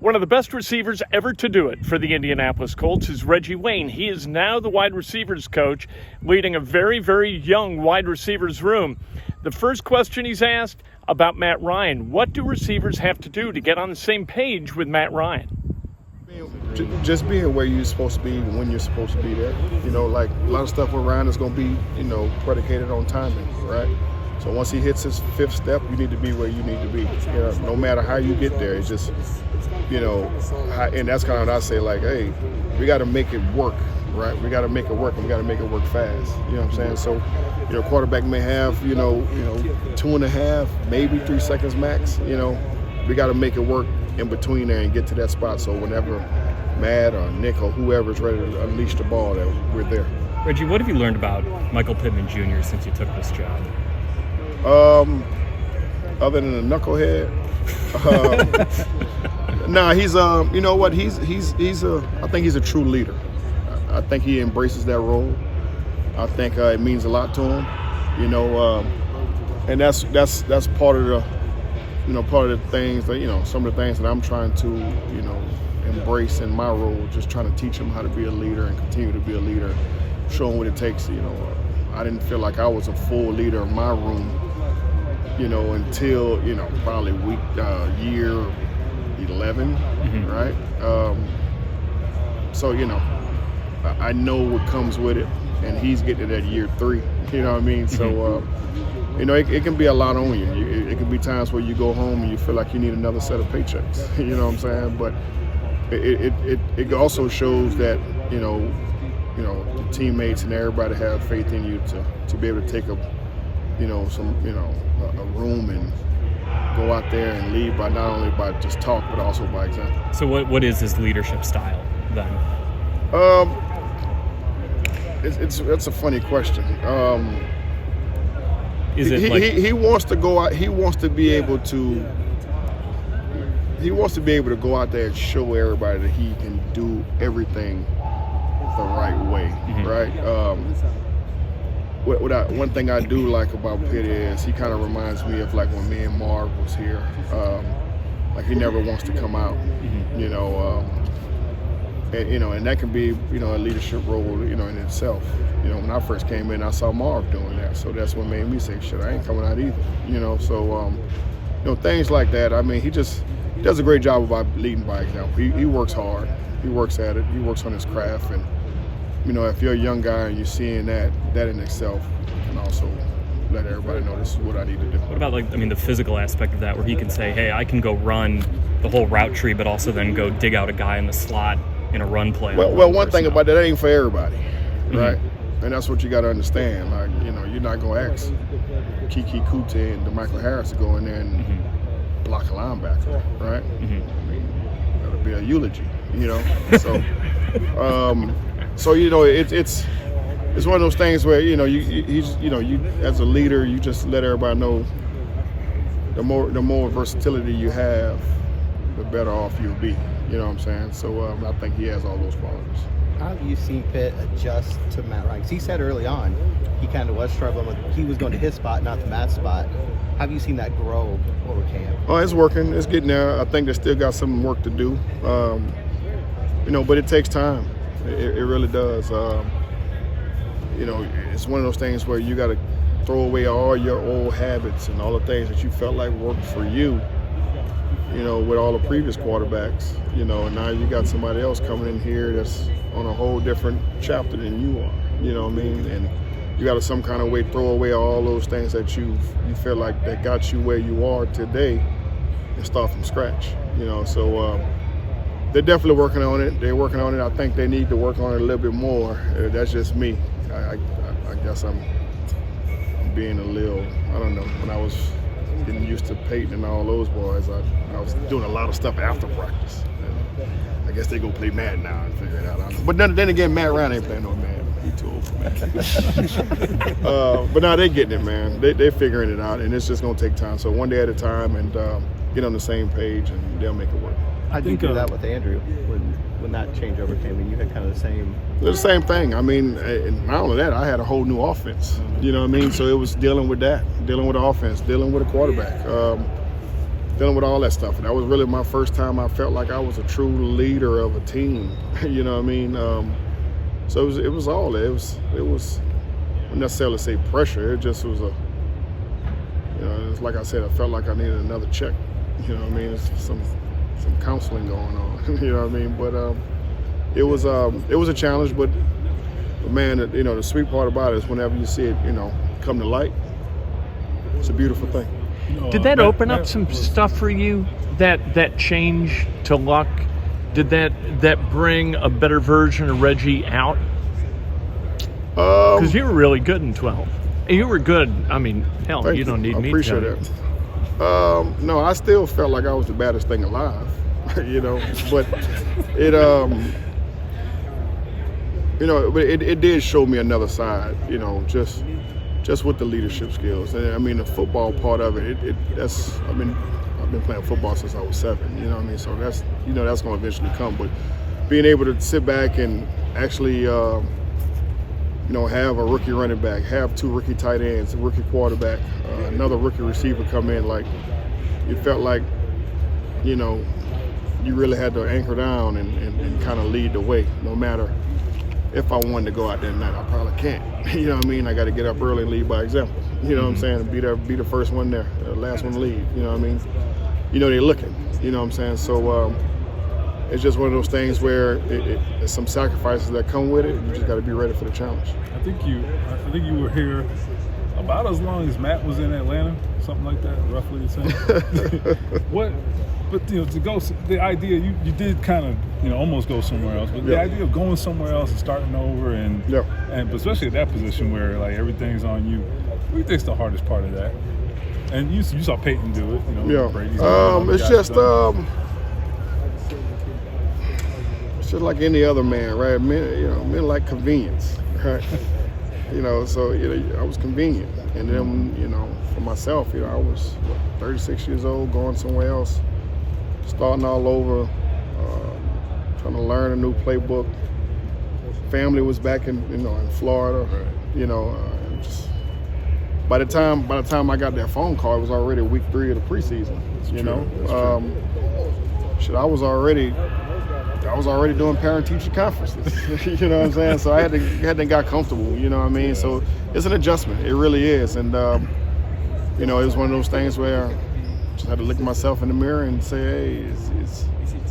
One of the best receivers ever to do it for the Indianapolis Colts is Reggie Wayne. He is now the wide receivers coach, leading a very, very young wide receivers room. The first question he's asked about Matt Ryan: what do receivers have to do to get on the same page with Matt Ryan? Just being where you're supposed to be when you're supposed to be there. You know, like a lot of stuff with Ryan is going to be, predicated on timing, right? So once he hits his fifth step, you need to be where you need to be. No matter how you get there, it's just, and that's kind of what I say, like, hey, we got to make it work, right? We got to make it work, and we got to make it work fast. You know what I'm saying? So, quarterback may have, 2.5, maybe 3 seconds max. We got to make it work in between there and get to that spot. So whenever Matt or Nick or whoever's ready to unleash the ball, that we're there. Reggie, what have you learned about Michael Pittman Jr. since you took this job? Other than a knucklehead, he's I think he's a true leader. I think he embraces that role. I think it means a lot to him, and that's part of the, part of the things that, some of the things that I'm trying to, embrace in my role, just trying to teach him how to be a leader and continue to be a leader, show him what it takes. I didn't feel like I was a full leader in my room, until, probably year 11, right? So, I know what comes with it, and he's getting it at year 3, you know what I mean? So, it can be a lot on you. It can be times where you go home and you feel like you need another set of paychecks, you know what I'm saying? But it also shows that, the teammates and everybody have faith in you to be able to take a room and go out there and lead by not only by just talk but also by example. So what is his leadership style then? That's a funny question. Is it he wants to go out? He wants to be able to go out there and show everybody that he can do everything the right way, right? One thing I do like about Pitt is he kind of reminds me of like when me and Marv was here. Like he never wants to come out, and that can be, a leadership role, in itself. When I first came in, I saw Marv doing that, so that's what made me say, shit, I ain't coming out either. So things like that. I mean, he does a great job about leading by example. He works hard. He works at it. He works on his craft, and if you're a young guy and you're seeing that in itself, you can also let everybody know this is what I need to do. What about the physical aspect of that, where he can say, hey, I can go run the whole route tree, but also then go dig out a guy in the slot in a run play? Well, one thing about that ain't for everybody, right? And that's what you got to understand. Like, you're not going to ask Kiki Kute and DeMichael Harris to go in there and block a linebacker, right? I mean, that'll be a eulogy, So, it's one of those things where you as a leader, you just let everybody know the more versatility you have, the better off you'll be. You know what I'm saying? So I think he has all those qualities. How have you seen Pitt adjust to Matt Ryan? 'Cause he said early on he kind of was struggling. He was going to his spot, not to Matt's spot. How have you seen that grow over camp? Oh, it's working. It's getting there. I think they still got some work to do. But it takes time. It really does. It's one of those things where you got to throw away all your old habits and all the things that you felt like worked for you, with all the previous quarterbacks, and now you got somebody else coming in here that's on a whole different chapter than you are, you know what I mean? And you got to some kind of way throw away all those things that you feel like that got you where you are today and start from scratch, So they're definitely working on it. They're working on it. I think they need to work on it a little bit more. That's just me. I guess I'm being a little, I don't know, when I was getting used to Peyton and all those boys, I was doing a lot of stuff after practice. And I guess they go play Madden now and figure it out. But then again, Matt Ryan ain't playing no Madden. He too old for Madden. But now they're getting it, man. They're figuring it out, and it's just going to take time. So one day at a time and get on the same page, and they'll make it work. How did you do that with Andrew when that changeover came in? You had kind of the same. The same thing. I mean, not only that, I had a whole new offense. You know what I mean? So it was dealing with that, dealing with the offense, dealing with a quarterback. dealing with all that stuff. And that was really my first time I felt like I was a true leader of a team. You know what I mean? So it was all it was. I wouldn't necessarily say pressure. It just was it's like I said, I felt like I needed another check. You know what I mean? It's some counseling going on. You know what I mean? But it was a challenge. But man, the sweet part about it is whenever you see it, come to light, it's a beautiful thing. Did that open up some stuff for you? That change to Luck? Did that bring a better version of Reggie out? Because you were really good in 12. You were good. I mean, hell, you don't need me to appreciate tell you. that. No, I still felt like I was the baddest thing alive. But it but it did show me another side. Just with the leadership skills. And I mean, the football part of it. I've been playing football since I was 7. You know what I mean? So that's that's going to eventually come. But being able to sit back and actually have a rookie running back, have 2 rookie tight ends, a rookie quarterback, another rookie receiver come in, like it felt like you really had to anchor down and kind of lead the way. No matter if I wanted to go out there tonight, I probably can't. You know what I mean? I got to get up early and lead by example. You know what I'm saying? Be the first one there, the last one to leave. You know what I mean? They're looking. You know what I'm saying? So it's just one of those things where there's some sacrifices that come with it. You just got to be ready for the challenge. I think you were here about as long as Matt was in Atlanta, something like that, roughly the same. But to go, the idea you did kind of almost go somewhere else, but the idea of going somewhere else and starting over and especially at that position where like everything's on you, what do you think's the hardest part of that? And you saw Peyton do it, Brady's it's just like any other man, right? Men like convenience, right? So I was convenient, and then for myself, I was 36 years old, going somewhere else, starting all over, trying to learn a new playbook. Family was back in Florida, just by the time I got that phone call, it was already week 3 of the preseason. I was already doing parent-teacher conferences. You know what I'm saying? So I had to get comfortable. You know what I mean? So it's an adjustment. It really is, and it was one of those things where I just had to look at myself in the mirror and say, hey, it's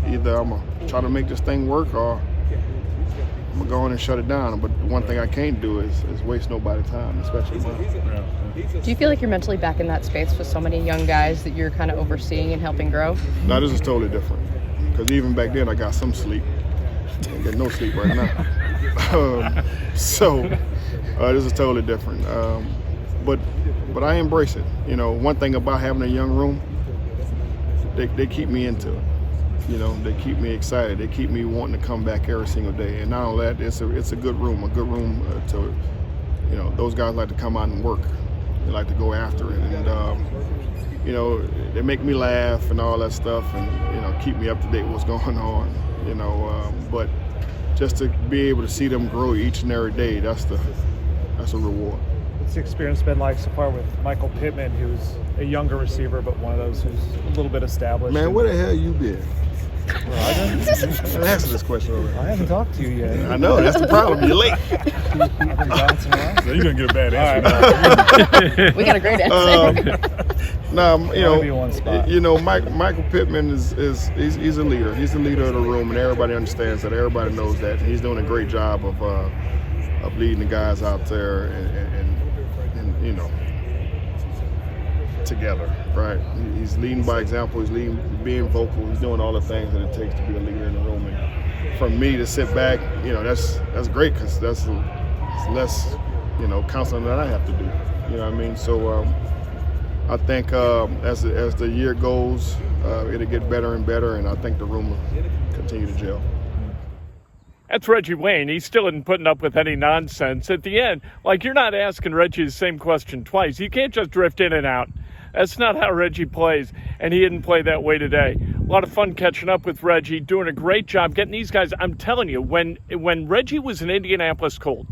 either I'm gonna try to make this thing work or I'm gonna go in and shut it down. But one thing I can't do is waste nobody's time, especially mine. Do you feel like you're mentally back in that space with so many young guys that you're kind of overseeing and helping grow? No, this is totally different. Because even back then I got some sleep. I get no sleep right now. So this is totally different. But I embrace it. One thing about having a young room, they keep me into it. They keep me excited. They keep me wanting to come back every single day. And not only that, it's a good room. To those guys like to come out and work. They like to go after it. And they make me laugh and all that stuff, and keep me up to date with what's going on. But just to be able to see them grow each and every day, that's a reward. What's the experience been like so far with Michael Pittman, who's a younger receiver, but one of those who's a little bit established? Man, where the hell you been? Well, I didn't answer this question already. I haven't talked to you yet. I know, that's the problem. You're late. I've been bouncing around. So you're gonna get a bad answer. We got a great answer. Michael Pittman is he's a leader. He's the leader of the room, and everybody understands that. Everybody knows that. He's doing a great job of leading the guys out there and together, right? He's leading by example. He's being vocal. He's doing all the things that it takes to be a leader in the room. And for me to sit back, that's great because that's less, counseling that I have to do. You know what I mean? So I think as the year goes, it'll get better and better, and I think the room will continue to gel. That's Reggie Wayne. He still isn't putting up with any nonsense. At the end, you're not asking Reggie the same question twice. You can't just drift in and out. That's not how Reggie plays, and he didn't play that way today. A lot of fun catching up with Reggie, doing a great job getting these guys. I'm telling you, when Reggie was an Indianapolis Colt,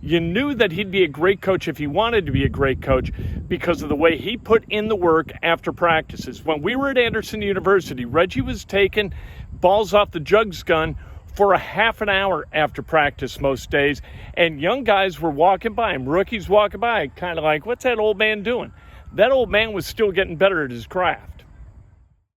You knew that he'd be a great coach if he wanted to be a great coach because of the way he put in the work after practices. When we were at Anderson University, Reggie was taking balls off the jugs gun for a half an hour after practice most days, and young guys were walking by him, rookies walking by, kind of like, what's that old man doing? That old man was still getting better at his craft.